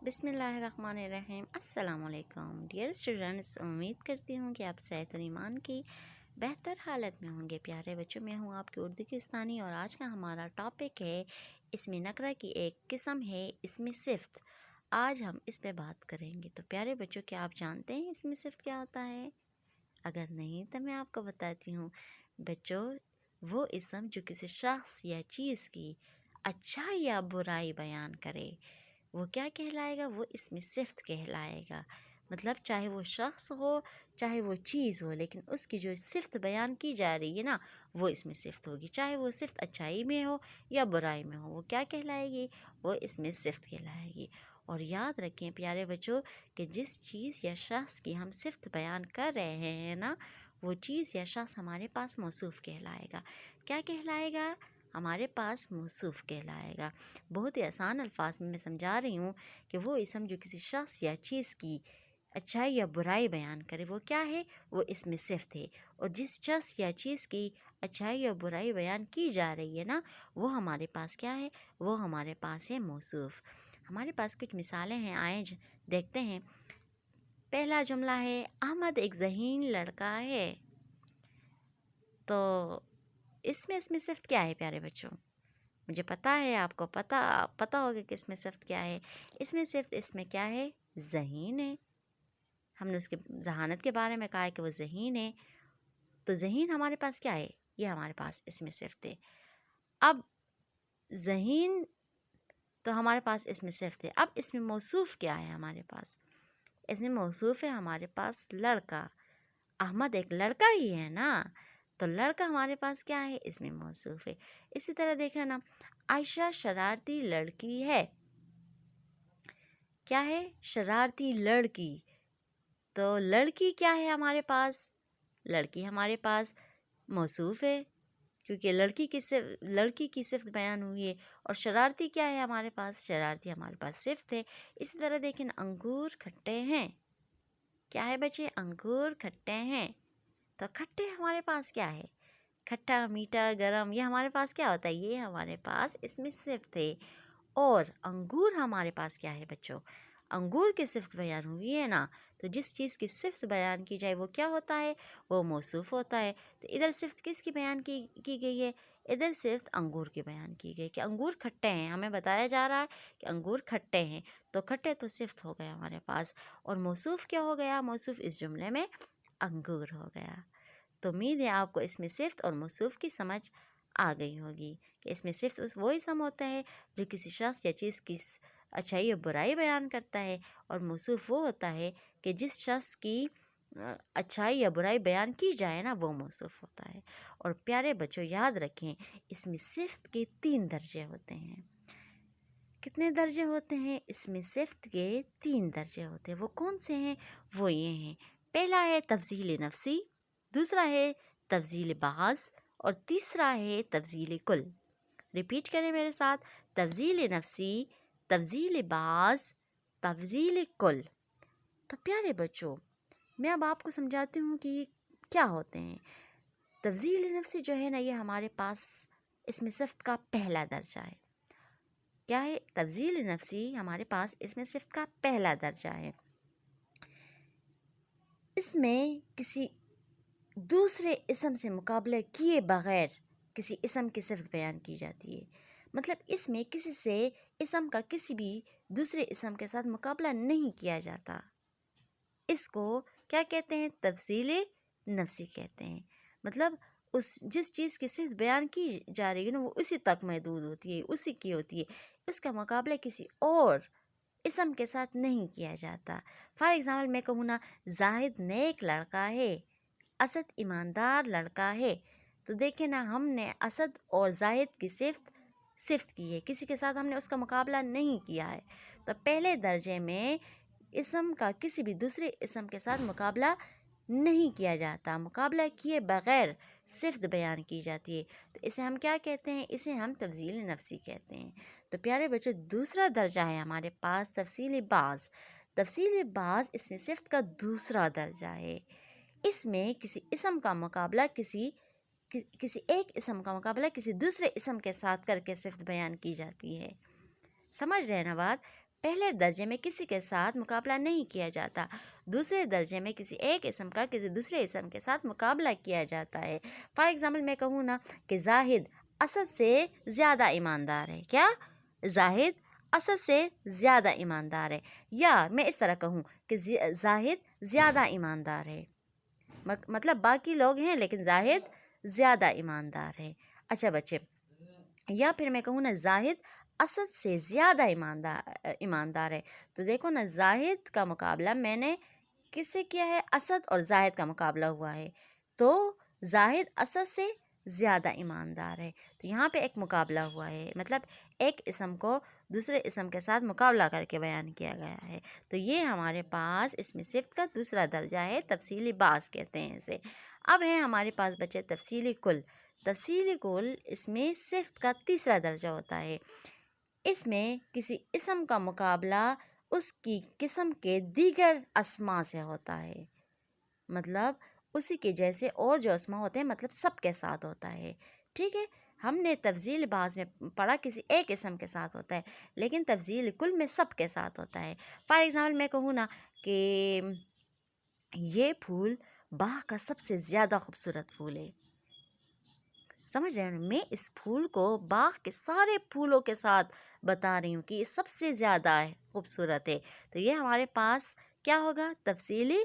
بسم اللہ الرحمن الرحیم۔ السلام علیکم ڈیئر اسٹوڈنٹس، امید کرتی ہوں کہ آپ صحت اور ایمان کی بہتر حالت میں ہوں گے۔ پیارے بچوں، میں ہوں آپ کی اردو کی استانی، اور آج کا ہمارا ٹاپک ہے اسم نکرہ کی ایک قسم ہے اسم صفت۔ آج ہم اس پہ بات کریں گے۔ تو پیارے بچوں، کیا آپ جانتے ہیں اسم صفت کیا ہوتا ہے؟ اگر نہیں تو میں آپ کو بتاتی ہوں۔ بچوں، وہ اسم جو کسی شخص یا چیز کی اچھائی یا برائی بیان کرے، وہ کیا کہلائے گا؟ وہ اسم صفت کہلائے گا۔ مطلب چاہے وہ شخص ہو، چاہے وہ چیز ہو، لیکن اس کی جو صفت بیان کی جا رہی ہے نا، وہ اسم صفت ہوگی۔ چاہے وہ صفت اچھائی میں ہو یا برائی میں ہو، وہ کیا کہلائے گی؟ وہ اسم صفت کہلائے گی۔ اور یاد رکھیں پیارے بچوں کہ جس چیز یا شخص کی ہم صفت بیان کر رہے ہیں نا، وہ چیز یا شخص ہمارے پاس موصوف کہلائے گا۔ کیا کہلائے گا؟ ہمارے پاس موصوف کہلائے گا۔ بہت ہی آسان الفاظ میں سمجھا رہی ہوں کہ وہ اسم جو کسی شخص یا چیز کی اچھائی یا برائی بیان کرے، وہ کیا ہے؟ وہ اسم صفت ہے۔ اور جس شخص یا چیز کی اچھائی یا برائی بیان کی جا رہی ہے نا، وہ ہمارے پاس کیا ہے؟ وہ ہمارے پاس ہے موصوف۔ ہمارے پاس کچھ مثالیں ہیں، آئیں دیکھتے ہیں۔ پہلا جملہ ہے احمد ایک ذہین لڑکا ہے۔ تو اس میں اسم صفت کیا ہے پیارے بچوں؟ مجھے پتا ہے آپ کو پتا ہوگا کہ اس میں صفت کیا ہے۔ اس میں صفت اس میں کیا ہے؟ ذہین ہے۔ ہم نے اس کے ذہانت کے بارے میں کہا ہے کہ وہ ذہین ہے۔ تو ذہین ہمارے پاس کیا ہے؟ یہ ہمارے پاس اس میں صفت ہے۔ اب ذہین تو ہمارے پاس اس میں صفت ہے۔ اب اس میں موصوف کیا ہے ہمارے پاس؟ اس میں موصوف ہے ہمارے پاس لڑکا۔ احمد ایک لڑکا ہی ہے نا، تو لڑکا ہمارے پاس کیا ہے؟ اس میں موصوف ہے۔ اسی طرح دیکھیں نا، عائشہ شرارتی لڑکی ہے۔ کیا ہے؟ شرارتی لڑکی۔ تو لڑکی کیا ہے ہمارے پاس؟ لڑکی ہمارے پاس موصوف ہے، کیونکہ لڑکی کی صفت بیان ہوئی ہے۔ اور شرارتی کیا ہے ہمارے پاس؟ شرارتی ہمارے پاس صفت ہے۔ اسی طرح دیکھیں، انگور کھٹے ہیں۔ کیا ہے بچے؟ انگور کھٹے ہیں۔ تو کھٹے ہمارے پاس کیا ہے؟ کھٹا، میٹھا، گرم، یہ ہمارے پاس کیا ہوتا ہے؟ یہ ہمارے پاس اسم صفت ہے۔ اور انگور ہمارے پاس کیا ہے بچوں؟ انگور کی صفت بیان ہوئی ہے نا، تو جس چیز کی صفت بیان کی جائے وہ کیا ہوتا ہے؟ وہ موصوف ہوتا ہے۔ تو ادھر صفت کس کی بیان کی گئی ہے؟ ادھر صفت انگور کی بیان کی گئی کہ انگور کھٹے ہیں۔ ہمیں بتایا جا رہا ہے کہ انگور کھٹے ہیں، تو کھٹے تو صفت ہو گیا ہمارے پاس، اور موصوف کیا ہو گیا؟ موصوف اس جملے میں انگور ہو گیا۔ تو امید ہے آپ کو اس میں صفت اور موصوف کی سمجھ آ گئی ہوگی کہ اس میں صفت وہ اسم ہوتا ہے جو کسی شخص یا چیز کی اچھائی یا برائی بیان کرتا ہے، اور موصوف وہ ہوتا ہے کہ جس شخص کی اچھائی یا برائی بیان کی جائے نا، وہ موصوف ہوتا ہے۔ اور پیارے بچوں، یاد رکھیں اس میں صفت کے 3 درجے ہوتے ہیں۔ کتنے درجے ہوتے ہیں؟ اس میں صفت کے 3 درجے ہوتے ہیں۔ وہ کون سے ہیں؟ وہ یہ ہیں۔ پہلا ہے تفضیل نفسی، دوسرا ہے تفضیل بعض، اور تیسرا ہے تفضیل کل۔ ریپیٹ کریں میرے ساتھ: تفضیل نفسی، تفضیل بعض، تفضیل کل۔ تو پیارے بچوں، میں اب آپ کو سمجھاتی ہوں کہ یہ کیا ہوتے ہیں۔ تفضیل نفسی جو ہے نا، یہ ہمارے پاس اسم صفت کا پہلا درجہ ہے۔ کیا ہے؟ تفضیل نفسی ہمارے پاس اسم صفت کا پہلا درجہ ہے۔ اس میں کسی دوسرے اسم سے مقابلہ کیے بغیر کسی اسم کی صفت بیان کی جاتی ہے۔ مطلب اس میں کسی سے اسم کا کسی بھی دوسرے اسم کے ساتھ مقابلہ نہیں کیا جاتا۔ اس کو کیا کہتے ہیں؟ تفضیل نفسی کہتے ہیں۔ مطلب جس چیز کی صفت بیان کی جا رہی ہے نا، وہ اسی تک محدود ہوتی ہے، اسی کی ہوتی ہے۔ اس کا مقابلہ کسی اور اسم کے ساتھ نہیں کیا جاتا۔ فار ایگزامپل میں کہوں نا، زاہد نیک لڑکا ہے، اسد ایماندار لڑکا ہے۔ تو دیکھیں نا، ہم نے اسد اور زاہد کی صفت کی ہے، کسی کے ساتھ ہم نے اس کا مقابلہ نہیں کیا ہے۔ تو پہلے درجے میں اسم کا کسی بھی دوسرے اسم کے ساتھ مقابلہ نہیں کیا جاتا، مقابلہ کیے بغیر صفت بیان کی جاتی ہے۔ تو اسے ہم کیا کہتے ہیں؟ اسے ہم تفضیل نفسی کہتے ہیں۔ تو پیارے بچوں، دوسرا درجہ ہے ہمارے پاس تفصیل بعض۔ تفصیل بعض اس میں صفت کا دوسرا درجہ ہے۔ اس میں کسی اسم کا مقابلہ کسی ایک اسم کا مقابلہ کسی دوسرے اسم کے ساتھ کر کے صفت بیان کی جاتی ہے۔ سمجھ رہے نا بات؟ پہلے درجے میں کسی کے ساتھ مقابلہ نہیں کیا جاتا، دوسرے درجے میں کسی ایک اسم کا کسی دوسرے اسم کے ساتھ مقابلہ کیا جاتا ہے۔ فار ایگزامپل میں کہوں نا کہ زاہد اسد سے زیادہ ایماندار ہے، کیا؟ زاہد اسد سے زیادہ ایماندار ہے، یا میں اس طرح کہوں کہ زاہد زیادہ ایماندار ہے، مطلب باقی لوگ ہیں لیکن زاہد زیادہ ایماندار ہے۔ اچھا بچے، یا پھر میں کہوں نا زاہد اسد سے زیادہ ایماندار ہے، تو دیکھو نا زاہد کا مقابلہ میں نے کس سے کیا ہے؟ اسد اور زاہد کا مقابلہ ہوا ہے، تو زاہد اسد سے زیادہ ایماندار ہے، تو یہاں پہ ایک مقابلہ ہوا ہے، مطلب ایک اسم کو دوسرے اسم کے ساتھ مقابلہ کر کے بیان کیا گیا ہے، تو یہ ہمارے پاس اسم صفت کا دوسرا درجہ ہے، تفصیلی بعض کہتے ہیں اسے۔ اب ہے ہمارے پاس بچے تفصیلی کل۔ تفصیلی کل اس میں صفت کا تیسرا درجہ ہوتا ہے، اس میں کسی اسم کا مقابلہ اس کی قسم کے دیگر اسما سے ہوتا ہے، مطلب اسی کے جیسے اور جو اسما ہوتے ہیں مطلب سب کے ساتھ ہوتا ہے، ٹھیک ہے۔ ہم نے تفضیل بعض میں پڑھا کسی ایک اسم کے ساتھ ہوتا ہے، لیکن تفضیل کل میں سب کے ساتھ ہوتا ہے۔ فار ایگزامپل میں کہوں نا کہ یہ پھول باغ کا سب سے زیادہ خوبصورت پھول ہے، سمجھ رہے ہیں؟ میں اس پھول کو باغ کے سارے پھولوں کے ساتھ بتا رہی ہوں کہ یہ سب سے زیادہ خوبصورت ہے، تو یہ ہمارے پاس کیا ہوگا؟ تفصیلی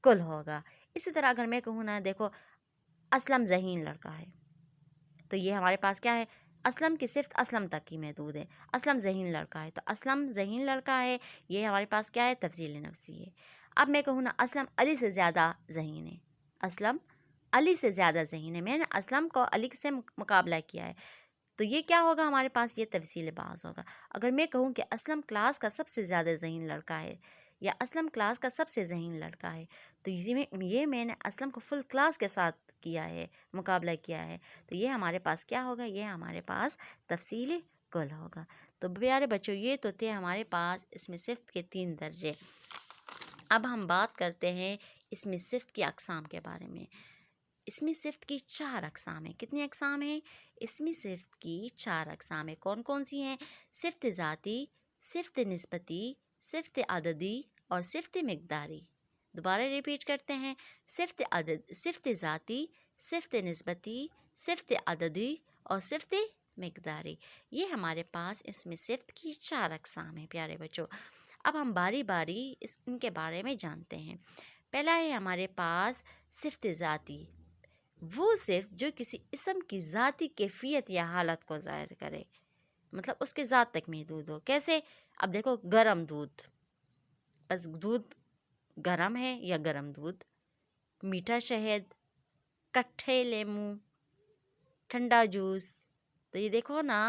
کل ہوگا۔ اسی طرح اگر میں کہوں نا دیکھو اسلم ذہین لڑکا ہے، تو یہ ہمارے پاس کیا ہے؟ اسلم کی صفت اسلم تک ہی محدود ہے، اسلم ذہین لڑکا ہے، تو اسلم ذہین لڑکا ہے، یہ ہمارے پاس کیا ہے؟ تفضیل نفسی ہے۔ اب میں کہوں نا اسلم علی سے زیادہ ذہین ہے، اسلم علی سے زیادہ ذہین ہے، میں نے اسلم کو علی سے مقابلہ کیا ہے، تو یہ کیا ہوگا ہمارے پاس؟ یہ تفصیل بعض ہوگا۔ اگر میں کہوں کہ اسلم کلاس کا سب سے زیادہ ذہین لڑکا ہے، یا اسلم کلاس کا سب سے ذہین لڑکا ہے، تو یہ میں نے اسلم کو فل کلاس کے ساتھ کیا ہے، مقابلہ کیا ہے، تو یہ ہمارے پاس کیا ہوگا؟ یہ ہمارے پاس تفصیل کل ہوگا۔ تو پیارے بچوں، یہ تو تھے ہمارے پاس اسم صفت کے 3 درجے۔ اب ہم بات کرتے ہیں اسم صفت کی اقسام کے بارے میں۔ اسم صفت کی 4 اقسام ہیں۔ کتنی اقسام ہیں؟ اسم صفت کی 4 اقسام ہیں۔ کون کون سی ہیں؟ صفت ذاتی، صفت نسبتی، صفت عددی اور صفت مقداری۔ دوبارہ ریپیٹ کرتے ہیں، صفت ذاتی، صفت نسبتی، صفت عددی اور صفت مقداری، یہ ہمارے پاس اسم صفت کی 4 اقسام ہیں پیارے بچوں۔ اب ہم باری باری ان کے بارے میں جانتے ہیں۔ پہلا ہے ہمارے پاس صفت ذاتی، وہ صفت جو کسی اسم کی ذاتی کیفیت یا حالت کو ظاہر کرے، مطلب اس کے ذات تک محدود ہو۔ کیسے؟ اب دیکھو گرم دودھ، بس دودھ گرم ہے یا گرم دودھ، میٹھا شہد، کٹھے لیموں، ٹھنڈا جوس، تو یہ دیکھو نا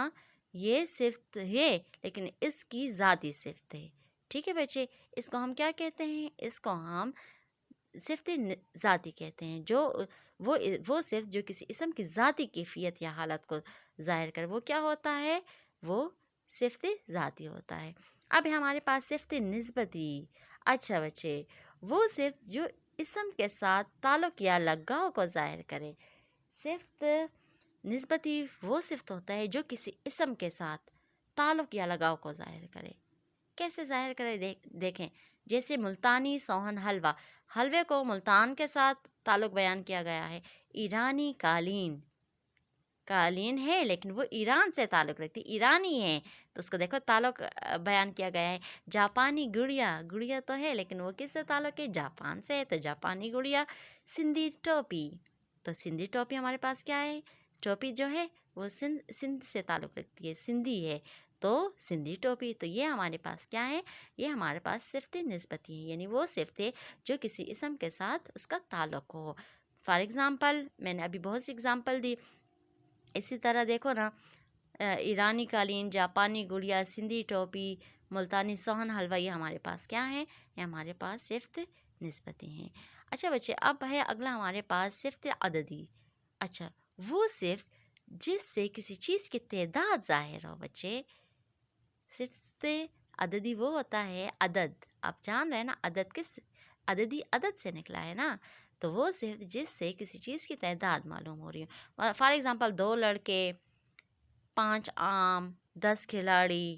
یہ صفت ہے لیکن اس کی ذاتی صفت ہے، ٹھیک ہے بچے۔ اس کو ہم کیا کہتے ہیں؟ اس کو ہم صفت ذاتی کہتے ہیں، جو وہ صفت جو کسی اسم کی ذاتی کیفیت یا حالت کو ظاہر کرے، وہ کیا ہوتا ہے؟ وہ صفت ذاتی ہوتا ہے۔ اب ہمارے پاس صفت نسبتی۔ اچھا بچے، وہ صفت جو اسم کے ساتھ تعلق یا لگاؤ کو ظاہر کرے۔ صفت نسبتی وہ صفت ہوتا ہے جو کسی اسم کے ساتھ تعلق یا لگاؤ کو ظاہر کرے۔ کیسے ظاہر کرے؟ دیکھیں، جیسے ملتانی صحن حلوہ، حلوے کو ملتان کے ساتھ تعلق بیان کیا گیا ہے۔ ایرانی قالین، قالین ہے لیکن وہ ایران سے تعلق رکھتی، ایرانی ہے، تو اس کو دیکھو تعلق بیان کیا گیا ہے۔ جاپانی گڑیا، گڑیا تو ہے لیکن وہ کس سے تعلق ہے؟ جاپان سے ہے، تو جاپانی گڑیا۔ سندھی ٹوپی، تو سندھی ٹوپی ہمارے پاس کیا ہے؟ ٹوپی جو ہے وہ سندھ سے تعلق رکھتی ہے، سندھی ہے، تو سندھی ٹوپی۔ تو یہ ہمارے پاس کیا ہے؟ یہ ہمارے پاس صفت نسبتی ہے، یعنی وہ صفت ہے جو کسی اسم کے ساتھ اس کا تعلق ہو۔ فار ایگزامپل میں نے ابھی بہت سی ایگزامپل دی، اسی طرح دیکھو نا ایرانی قالین، جاپانی گڑیا، سندھی ٹوپی، ملتانی صحن حلوہ، یہ ہمارے پاس کیا ہے؟ یہ ہمارے پاس صفت نسبتی ہیں۔ اچھا بچے، اب ہے اگلا ہمارے پاس صفت عددی۔ اچھا، وہ صفت جس سے کسی چیز کی تعداد ظاہر ہو بچے۔ صفت عددی وہ ہوتا ہے عدد، آپ جان رہے ہیں نا عدد کس، عددی عدد سے نکلا ہے نا، تو وہ صفت جس سے کسی چیز کی تعداد معلوم ہو رہی ہو۔ فار ایگزامپل 2 لڑکے، 5 آم، 10 کھلاڑی،